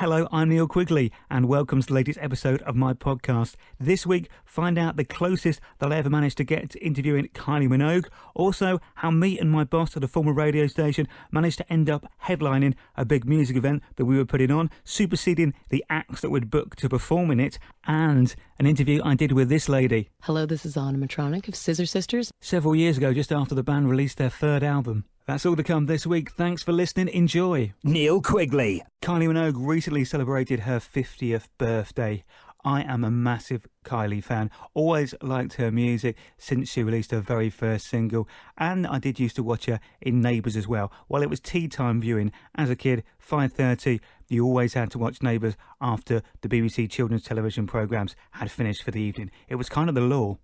Hello, I'm Neil Quigley, and welcome to the latest episode of my podcast. This week, find out the closest that I ever managed to get to interviewing Kylie Minogue. Also, how me and my boss at a former radio station managed to end up headlining a big music event that we were putting on, superseding the acts that we'd booked to perform in it, and an interview I did with this lady. Hello, this is Ana Matronic of Scissor Sisters. Several years ago, just after the band released their third album. That's all to come this week. Thanks for listening. Enjoy. Neil Quigley. Kylie Minogue recently celebrated her 50th birthday. I am a massive Kylie fan. Always liked her music since she released her very first single. And I did used to watch her in Neighbours as well. While it was tea time viewing, as a kid, 5:30, you always had to watch Neighbours after the BBC children's television programmes had finished for the evening. It was kind of the law.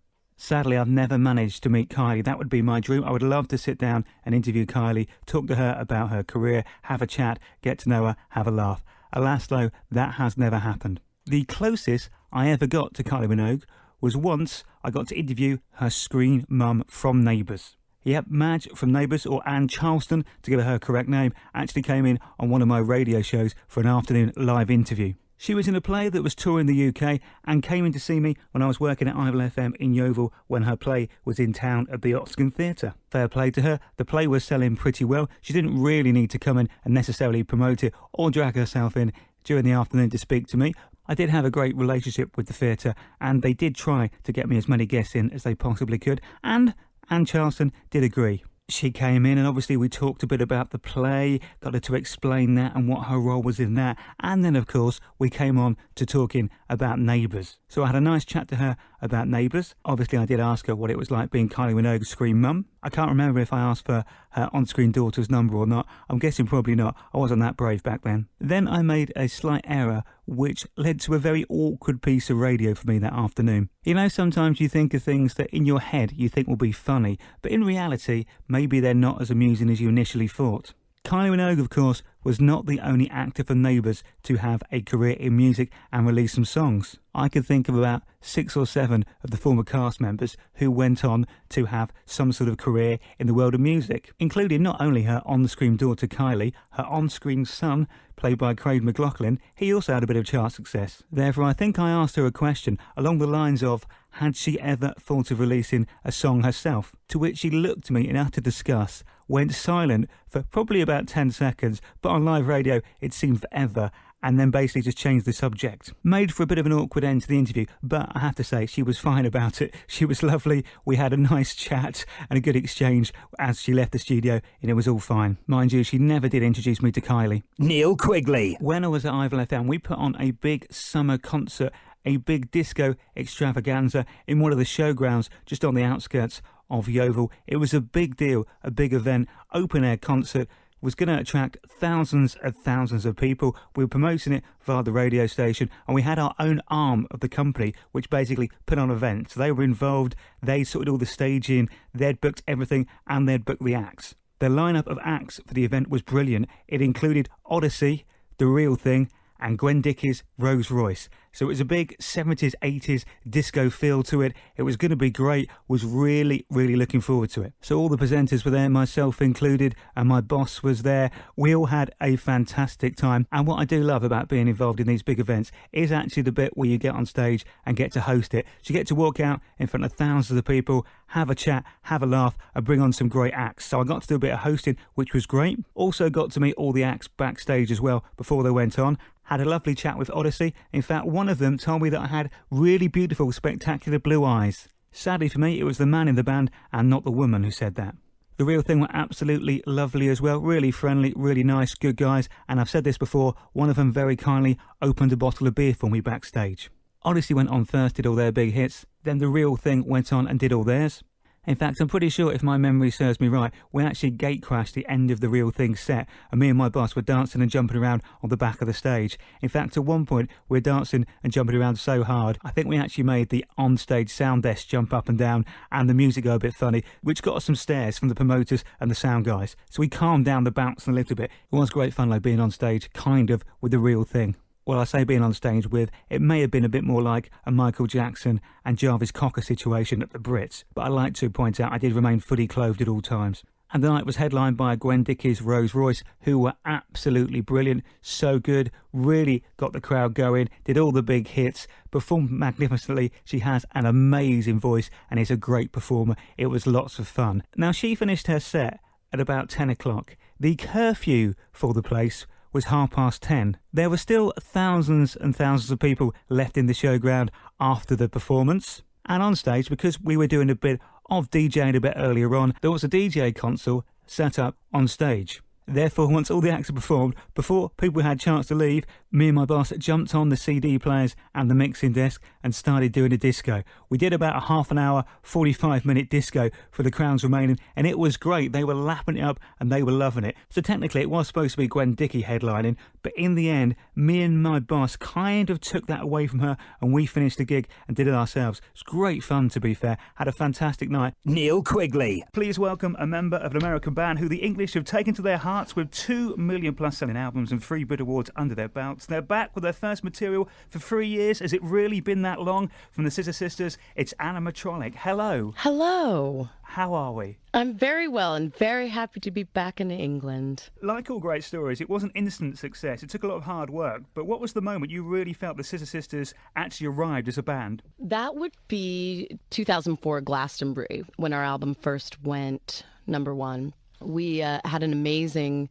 Sadly, I've never managed to meet Kylie. That would be my dream. I would love to sit down and interview Kylie, talk to her about her career, have a chat, get to know her, have a laugh. Alas, though, that has never happened. The closest I ever got to Kylie Minogue was once I got to interview her screen mum from Neighbours. Yep, Madge from Neighbours, or Anne Charleston, to give her correct name, actually came in on one of my radio shows for an afternoon live interview. She was in a play that was touring the UK and came in to see me when I was working at Ivell FM in Yeovil when her play was in town at the Oxgon Theatre. Fair play to her, the play was selling pretty well. She didn't really need to come in and necessarily promote it or drag herself in during the afternoon to speak to me. I did have a great relationship with the theatre and they did try to get me as many guests in as they possibly could, and Anne Charleston did agree. She came in and obviously we talked a bit about the play, got her to explain that and what her role was in that, and then of course we came on to talking about Neighbours. So I had a nice chat to her about Neighbours. Obviously I did ask her what it was like being Kylie Minogue's screen mum. I can't remember if I asked for her on-screen daughter's number or not. I'm guessing probably not. I wasn't that brave back then. Then I made a slight error which led to a very awkward piece of radio for me that afternoon. You know, sometimes you think of things that in your head you think will be funny, but in reality, maybe they're not as amusing as you initially thought. Kylie Minogue, of course, was not the only actor for Neighbours to have a career in music and release some songs. I could think of about 6 or 7 of the former cast members who went on to have some sort of career in the world of music, including not only her on-screen daughter Kylie, her on-screen son, played by Craig McLachlan. He also had a bit of chart success. Therefore, I think I asked her a question along the lines of, had she ever thought of releasing a song herself? To which she looked at me in utter disgust, went silent for probably about 10 seconds, but on live radio it seemed forever, and then basically just changed the subject. Made for a bit of an awkward end to the interview, but I have to say she was fine about it. She was lovely, we had a nice chat and a good exchange as she left the studio, and it was all fine. Mind you, she never did introduce me to Kylie. Neil Quigley. When I was at Ivell FM, we put on a big summer concert, a big disco extravaganza in one of the showgrounds just on the outskirts of Yeovil. It was a big deal, a big event, open air concert, was going to attract thousands of people. We were promoting it via the radio station, and we had our own arm of the company which basically put on events. So they were involved, they sorted all the staging, they'd booked everything, and they'd booked the acts. Their lineup of acts for the event was brilliant. It included Odyssey, The Real Thing, and Gwen Dickey's Rolls Royce. So it was a big 70s, 80s disco feel to it. It was going to be great. Was really looking forward to it. So all the presenters were there, myself included, and my boss was there. We all had a fantastic time. And what I do love about being involved in these big events is actually the bit where you get on stage and get to host it. So you get to walk out in front of thousands of people, have a chat, have a laugh, and bring on some great acts. So I got to do a bit of hosting, which was great. Also got to meet all the acts backstage as well before they went on. Had a lovely chat with Odyssey. In fact, one of them told me that I had really beautiful, spectacular blue eyes. Sadly for me, it was the man in the band and not the woman who said that. The Real Thing were absolutely lovely as well, really friendly, really nice, good guys, and I've said this before, one of them very kindly opened a bottle of beer for me backstage. Odyssey went on first, did all their big hits, then The Real Thing went on and did all theirs. In fact, I'm pretty sure, if my memory serves me right, we actually gate crashed the end of The Real Thing set, and me and my boss were dancing and jumping around on the back of the stage. In fact, at one point, we were dancing and jumping around so hard, I think we actually made the on-stage sound desk jump up and down, and the music go a bit funny, which got us some stares from the promoters and the sound guys. So we calmed down the bounce a little bit. It was great fun, like being on stage, kind of, with The Real Thing. Well, I say being on stage with, it may have been a bit more like a Michael Jackson and Jarvis Cocker situation at the Brits, but I like to point out I did remain fully clothed at all times. And the night was headlined by Gwen Dickey's Rolls Royce, who were absolutely brilliant, so good, really got the crowd going, did all the big hits, performed magnificently. She has an amazing voice and is a great performer. It was lots of fun. Now, she finished her set at about 10 o'clock. The curfew for the place was 10:30. There were still thousands and thousands of people left in the showground after the performance. And on stage, because we were doing a bit of DJing a bit earlier on, there was a DJ console set up on stage. Therefore, once all the acts had performed, before people had a chance to leave, me and my boss jumped on the CD players and the mixing desk and started doing a disco. We did about a half an hour, 45-minute disco for the crowds remaining, and it was great. They were lapping it up and they were loving it. So technically it was supposed to be Gwen Dickey headlining, but in the end, me and my boss kind of took that away from her and we finished the gig and did it ourselves. It was great fun, to be fair. Had a fantastic night. Neil Quigley. Please welcome a member of an American band who the English have taken to their hearts with 2 million plus selling albums and 3 Brit Awards under their belts. They're back with their first material for 3 years. Has it really been that long? From the Scissor Sisters, it's Ana Matronic. Hello. Hello. How are we? I'm very well and very happy to be back in England. Like all great stories, it wasn't instant success. It took a lot of hard work. But what was the moment you really felt the Scissor Sisters actually arrived as a band? That would be 2004 Glastonbury, when our album first went #1. We had an amazing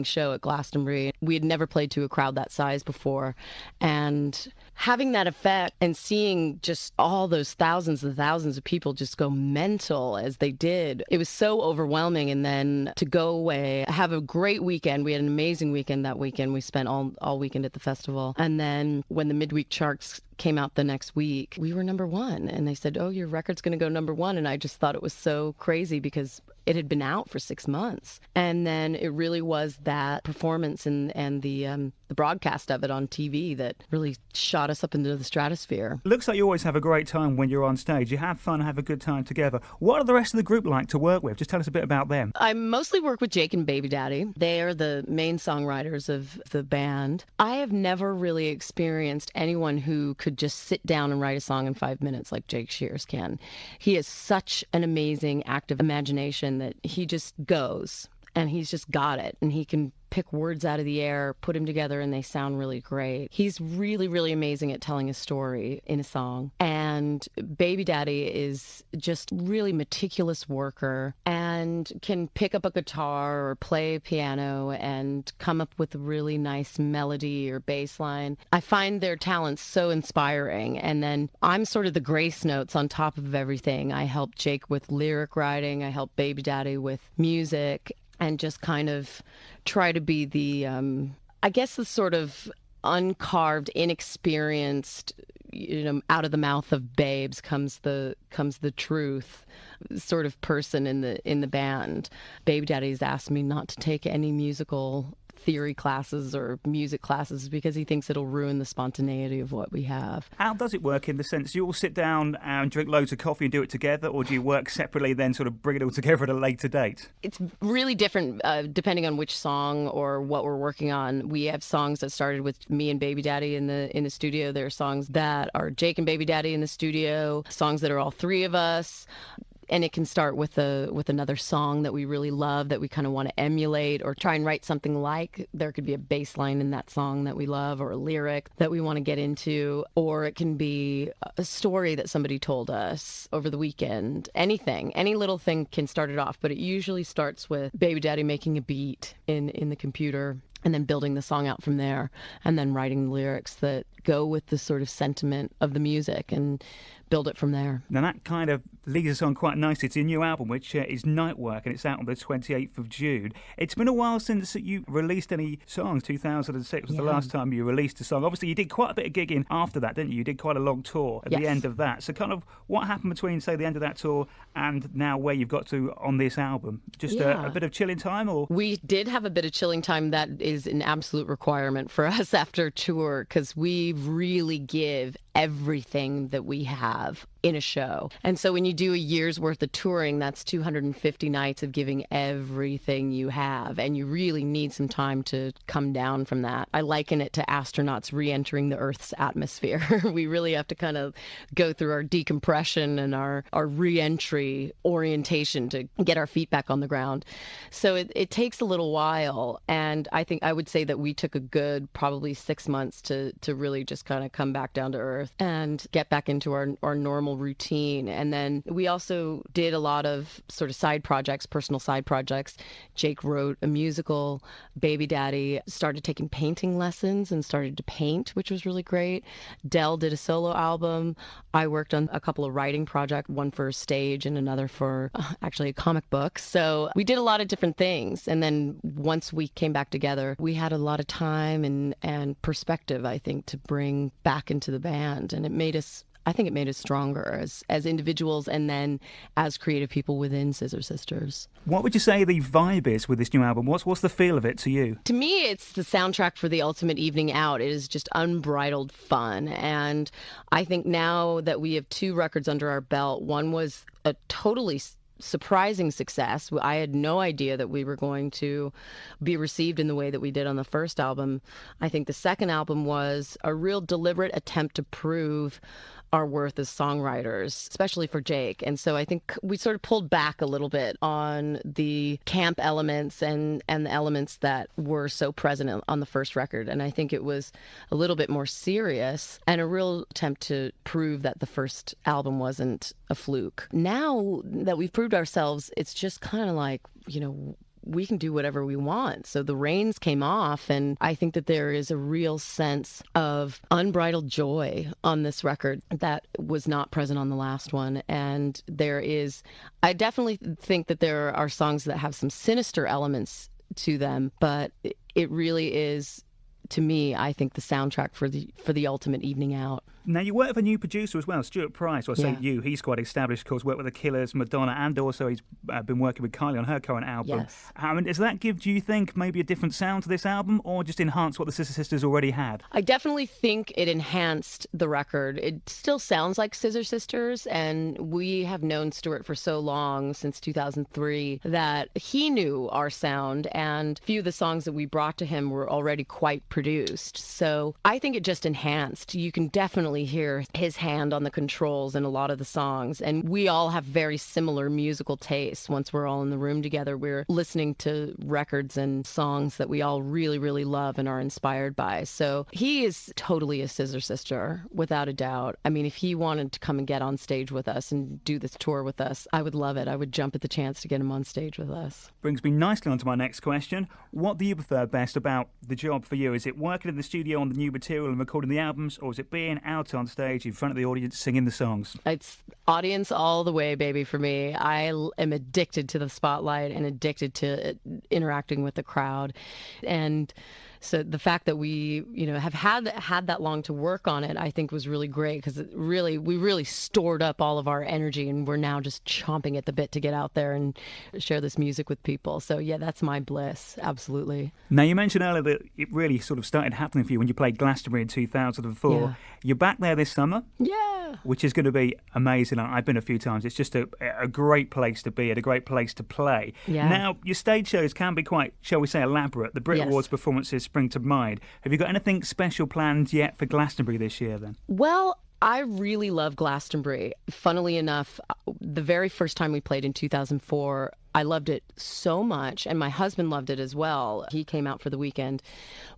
show at Glastonbury. We had never played to a crowd that size before. And having that effect and seeing just all those thousands and thousands of people just go mental as they did, it was so overwhelming. And then to go away, have a great weekend. We had an amazing weekend that weekend. We spent all weekend at the festival. And then when the midweek charts came out the next week, we were #1. And they said, oh, your record's going to go #1. And I just thought it was so crazy because it had been out for 6 months. And then it really was that performance and the broadcast of it on TV that really shot us up into the stratosphere. Looks like you always have a great time when you're on stage. You have fun, have a good time together. What are the rest of the group like to work with? Just tell us a bit about them. I mostly work with Jake and Baby Daddy. They are the main songwriters of the band. I have never really experienced anyone who could just sit down and write a song in 5 minutes like Jake Shears can. He has such an amazing active imagination that he just goes. And he's just got it. And he can pick words out of the air, put them together, and they sound really great. He's really, really amazing at telling a story in a song. And Baby Daddy is just really meticulous worker and can pick up a guitar or play a piano and come up with a really nice melody or bass line. I find their talents so inspiring. And then I'm sort of the grace notes on top of everything. I help Jake with lyric writing. I help Baby Daddy with music. And just kind of try to be the, I guess, the sort of uncarved, inexperienced, out of the mouth of babes comes the truth sort of person in the band. Baby Daddy's asked me not to take any musical theory classes or music classes because he thinks it'll ruin the spontaneity of what we have. How does it work in the sense you all sit down and drink loads of coffee and do it together, or do you work separately then sort of bring it all together at a later date? It's really different depending on which song or what we're working on. We have songs that started with me and Baby Daddy in the studio. There are songs that are Jake and Baby Daddy in the studio, songs that are all three of us. And it can start with another song that we really love that we kind of want to emulate or try and write something like. There could be a bass line in that song that we love or a lyric that we want to get into. Or it can be a story that somebody told us over the weekend. Anything, any little thing can start it off. But it usually starts with Baby Daddy making a beat in the computer and then building the song out from there and then writing the lyrics that go with the sort of sentiment of the music and build it from there. Now that kind of leads us on quite nicely to your new album, which is Night Work, and it's out on the 28th of June. It's been a while since you released any songs. 2006 was the last time you released a song. Obviously, you did quite a bit of gigging after that, didn't you? You did quite a long tour at the end of that. So kind of what happened between, say, the end of that tour and now where you've got to on this album? Just a bit of chilling time? Or we did have a bit of chilling time. That is an absolute requirement for us after tour because we really give everything that we have in a show. And so when you do a year's worth of touring, that's 250 nights of giving everything you have. And you really need some time to come down from that. I liken it to astronauts re-entering the Earth's atmosphere. We really have to kind of go through our decompression and our re-entry orientation to get our feet back on the ground. So it takes a little while. And I think I would say that we took a good probably 6 months to really just kind of come back down to earth and get back into our normal routine. And then we also did a lot of sort of side projects, personal side projects. Jake wrote a musical. Baby Daddy started taking painting lessons and started to paint, which was really great. Del did a solo album. I worked on a couple of writing projects, one for stage and another for actually a comic book. So we did a lot of different things. And then once we came back together, we had a lot of time and perspective, I think, to bring back into the band. And I think it made us stronger as individuals and then as creative people within Scissor Sisters. What would you say the vibe is with this new album? What's the feel of it to you? To me, it's the soundtrack for the ultimate evening out. It is just unbridled fun. And I think now that we have 2 records under our belt, one was a totally surprising success. I had no idea that we were going to be received in the way that we did on the first album. I think the second album was a real deliberate attempt to prove our worth as songwriters, especially for Jake. And so I think we sort of pulled back a little bit on the camp elements and the elements that were so present on the first record. And I think it was a little bit more serious and a real attempt to prove that the first album wasn't a fluke. Now that we've proved ourselves, it's just kind of like, we can do whatever we want. So the reins came off, and I think that there is a real sense of unbridled joy on this record that was not present on the last one. And I definitely think that there are songs that have some sinister elements to them, but it really is, to me, I think, the soundtrack for the ultimate evening out. Now, you work with a new producer as well, Stuart Price. Well, I say you, he's quite established, of course, worked with the Killers, Madonna, and also he's been working with Kylie on her current album. Yes. Does that give, do you think, maybe a different sound to this album, or just enhance what the Scissor Sisters already had? I definitely think it enhanced the record. It still sounds like Scissor Sisters, and we have known Stuart for so long, since 2003, that he knew our sound, and a few of the songs that we brought to him were already quite produced. So I think it just enhanced. You can definitely hear his hand on the controls in a lot of the songs, and we all have very similar musical tastes. Once we're all in the room together, we're listening to records and songs that we all really, really love and are inspired by. So he is totally a Scissor Sister, without a doubt. I mean, if he wanted to come and get on stage with us and do this tour with us, I would love it. I would jump at the chance to get him on stage with us. Brings me nicely on to my next question. What do you prefer best about the job for you? Is it working in the studio on the new material and recording the albums, or is it being out on stage in front of the audience singing the songs? It's audience all the way, baby, for me. I am addicted to the spotlight and addicted to interacting with the crowd. And so the fact that we, have had that long to work on it, I think was really great, because we really stored up all of our energy, and we're now just chomping at the bit to get out there and share this music with people. So yeah, that's my bliss, absolutely. Now, you mentioned earlier that it really sort of started happening for you when you played Glastonbury in 2004. Yeah. You're back there this summer. Yeah. Which is going to be amazing. I've been a few times. It's just a great place to be at, a great place to play. Yeah. Now, your stage shows can be quite, shall we say, elaborate. The Brit Awards performances spring to mind. Have you got anything special planned yet for Glastonbury this year then? Well, I really love Glastonbury. Funnily enough, the very first time we played in 2004, I loved it so much, and my husband loved it as well. He came out for the weekend.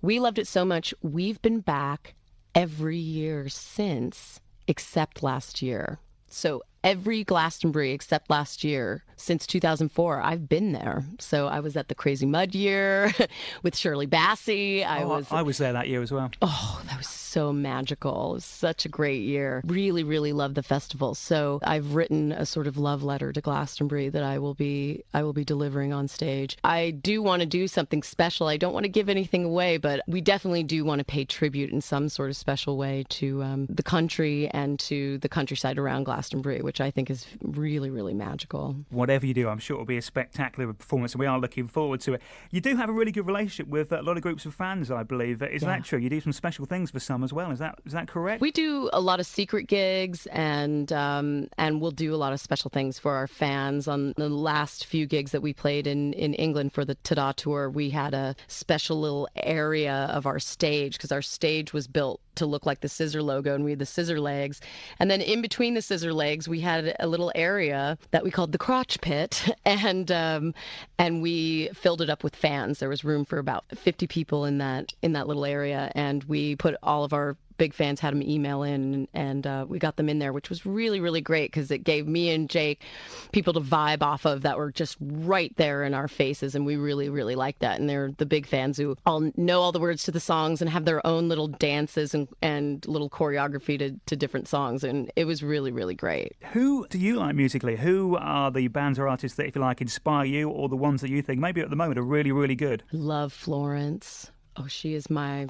We loved it so much, we've been back every year since, except last year. So every Glastonbury except last year, since 2004, I've been there. So I was at the Crazy Mud year with Shirley Bassey. I was there that year as well. Oh, that was so magical. It was such a great year. Really, really loved the festival. So I've written a sort of love letter to Glastonbury that I will be delivering on stage. I do want to do something special. I don't want to give anything away, but we definitely do want to pay tribute in some sort of special way to the country and to the countryside around Glastonbury, which I think is really, really magical. Whatever you do, I'm sure it'll be a spectacular performance, and we are looking forward to it. You do have a really good relationship with a lot of groups of fans, I believe. Is that true? You do some special things for some time as well. Is that correct? We do a lot of secret gigs, and we'll do a lot of special things for our fans. On the last few gigs that we played in England for the Ta-Da tour, we had a special little area of our stage, because our stage was built to look like the Scissor logo, and we had the Scissor legs. And then in between the Scissor legs, we had a little area that we called the crotch pit, and we filled it up with fans. There was room for about 50 people in that little area, and we put all of our big fans, had them email in, and we got them in there, which was really, really great, because it gave me and Jake people to vibe off of that were just right there in our faces, and we really, really liked that. And they're the big fans who all know all the words to the songs and have their own little dances and little choreography to different songs, and it was really, really great. Who do you like musically? Who are the bands or artists that, if you like, inspire you, or the ones that you think maybe at the moment are really, really good? Love Florence. Oh, she is my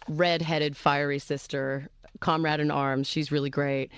red-headed fiery sister, comrade in arms. She's really great.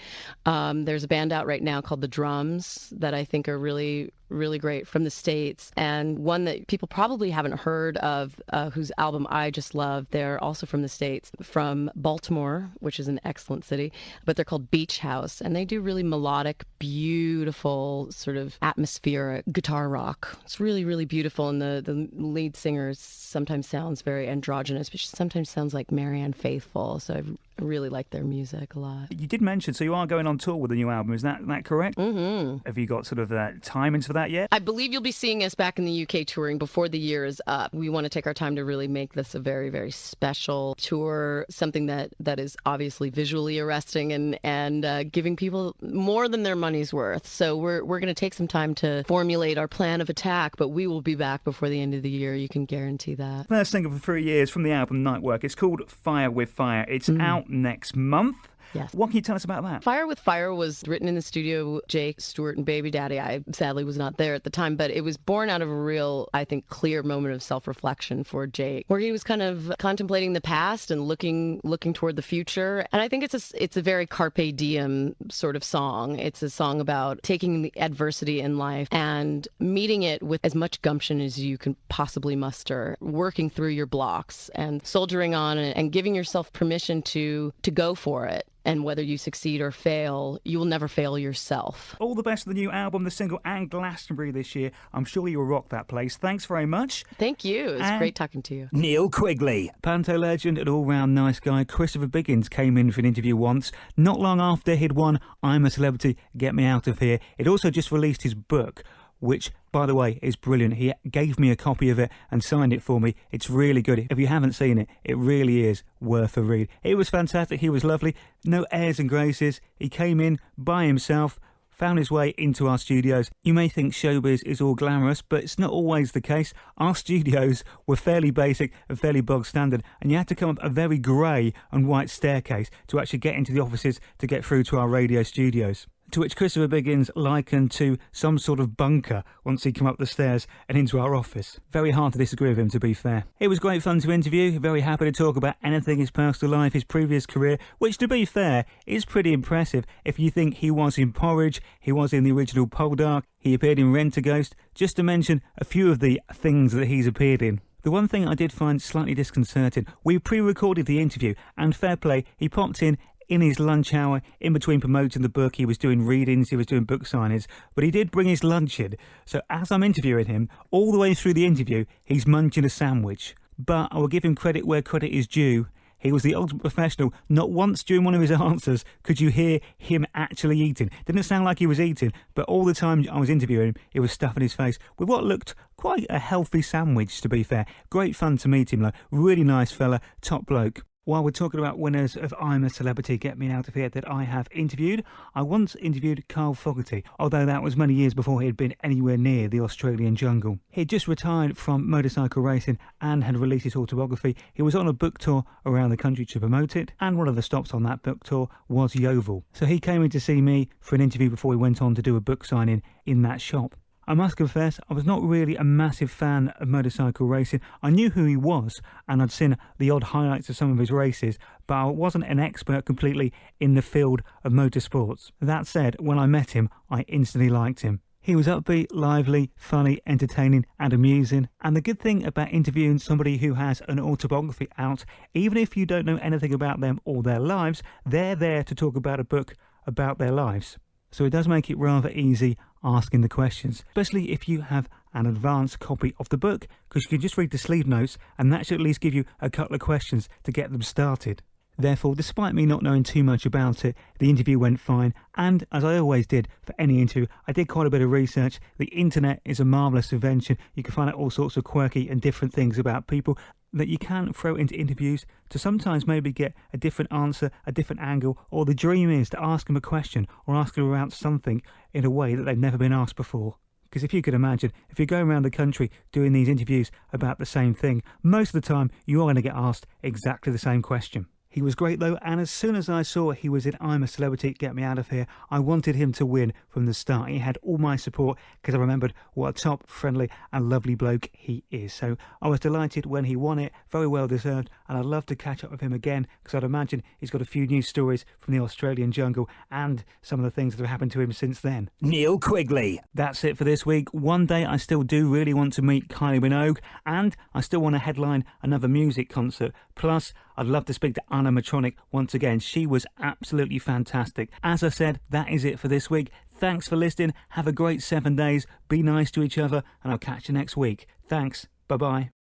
There's a band out right now called The Drums that I think are really, really great, from the States, and one that people probably haven't heard of, whose album I just love. They're also from the States, from Baltimore, which is an excellent city, but they're called Beach House, and they do really melodic, beautiful, sort of atmospheric guitar rock. It's really, really beautiful, and the lead singer sometimes sounds very androgynous, but she sometimes sounds like Marianne Faithfull, so I really like their music a lot. You did mention, so you are going on tour with the new album, is that correct? Mm-hmm. Have you got sort of timings for that yet? I believe you'll be seeing us back in the UK touring before the year is up. We want to take our time to really make this a very, very special tour, something that is obviously visually arresting and giving people more than their money's worth. So we're going to take some time to formulate our plan of attack, but we will be back before the end of the year. You can guarantee that. First single for 3 years from the album Nightwork. It's called Fire with Fire. It's out next month. Yes. What can you tell us about that? Fire with Fire was written in the studio with Jake, Stewart, and Baby Daddy. I sadly was not there at the time, but it was born out of a real, I think, clear moment of self-reflection for Jake, where he was kind of contemplating the past and looking toward the future. And I think it's a very carpe diem sort of song. It's a song about taking the adversity in life and meeting it with as much gumption as you can possibly muster, working through your blocks and soldiering on and giving yourself permission to go for it. And whether you succeed or fail, you will never fail yourself. All the best for the new album, the single, and Glastonbury this year. I'm sure you'll rock that place. Thanks very much. Thank you. It was great talking to you. Neil Quigley. Panto legend and all-round nice guy Christopher Biggins came in for an interview once, not long after he'd won I'm a Celebrity, Get Me Out of Here. He'd also just released his book, which, by the way, is brilliant. He gave me a copy of it and signed it for me. It's really good. If you haven't seen it, it really is worth a read. It was fantastic. He was lovely. No airs and graces. He came in by himself, found his way into our studios. You may think showbiz is all glamorous, but it's not always the case. Our studios were fairly basic and fairly bog standard, and you had to come up a very grey and white staircase to actually get into the offices to get through to our radio studios, to which Christopher Biggins likened to some sort of bunker once he came up the stairs and into our office. Very hard to disagree with him, to be fair. It was great fun to interview, very happy to talk about anything, his personal life, his previous career, which, to be fair, is pretty impressive if you think he was in Porridge, he was in the original Poldark, he appeared in Rent-A-Ghost, just to mention a few of the things that he's appeared in. The one thing I did find slightly disconcerting, we pre-recorded the interview, and fair play, he popped in his lunch hour, in between promoting the book. He was doing readings, he was doing book signings, but he did bring his lunch in. So as I'm interviewing him, all the way through the interview, he's munching a sandwich. But I will give him credit where credit is due. He was the ultimate professional. Not once during one of his answers could you hear him actually eating. Didn't sound like he was eating, but all the time I was interviewing him, he was stuffing his face with what looked quite a healthy sandwich, to be fair. Great fun to meet him, though. Really nice fella, top bloke. While we're talking about winners of I'm a Celebrity, Get Me Out of Here that I have interviewed, I once interviewed Carl Fogarty, although that was many years before he had been anywhere near the Australian jungle. He had just retired from motorcycle racing and had released his autobiography. He was on a book tour around the country to promote it, and one of the stops on that book tour was Yeovil. So he came in to see me for an interview before he went on to do a book signing in that shop. I must confess, I was not really a massive fan of motorcycle racing. I knew who he was, and I'd seen the odd highlights of some of his races, but I wasn't an expert completely in the field of motorsports. That said, when I met him, I instantly liked him. He was upbeat, lively, funny, entertaining and amusing. And the good thing about interviewing somebody who has an autobiography out, even if you don't know anything about them or their lives, they're there to talk about a book about their lives. So it does make it rather easy asking the questions, especially if you have an advanced copy of the book, because you can just read the sleeve notes and that should at least give you a couple of questions to get them started. Therefore, despite me not knowing too much about it, the interview went fine, and as I always did for any interview, I did quite a bit of research. The internet is a marvellous invention. You can find out all sorts of quirky and different things about people that you can throw into interviews to sometimes maybe get a different answer, a different angle, or the dream is to ask them a question or ask them about something in a way that they've never been asked before. Because if you could imagine, if you're going around the country doing these interviews about the same thing, most of the time you are going to get asked exactly the same question. He was great though, and as soon as I saw he was in I'm a Celebrity, Get Me Out of Here, I wanted him to win from the start. He had all my support because I remembered what a top, friendly and lovely bloke he is. So I was delighted when he won it, very well deserved, and I'd love to catch up with him again because I'd imagine he's got a few news stories from the Australian jungle and some of the things that have happened to him since then. Neil Quigley. That's it for this week. One day I still do really want to meet Kylie Minogue, and I still want to headline another music concert. Plus, I'd love to speak to Ana Matronic once again. She was absolutely fantastic. As I said, that is it for this week. Thanks for listening. Have a great 7 days. Be nice to each other, and I'll catch you next week. Thanks. Bye-bye.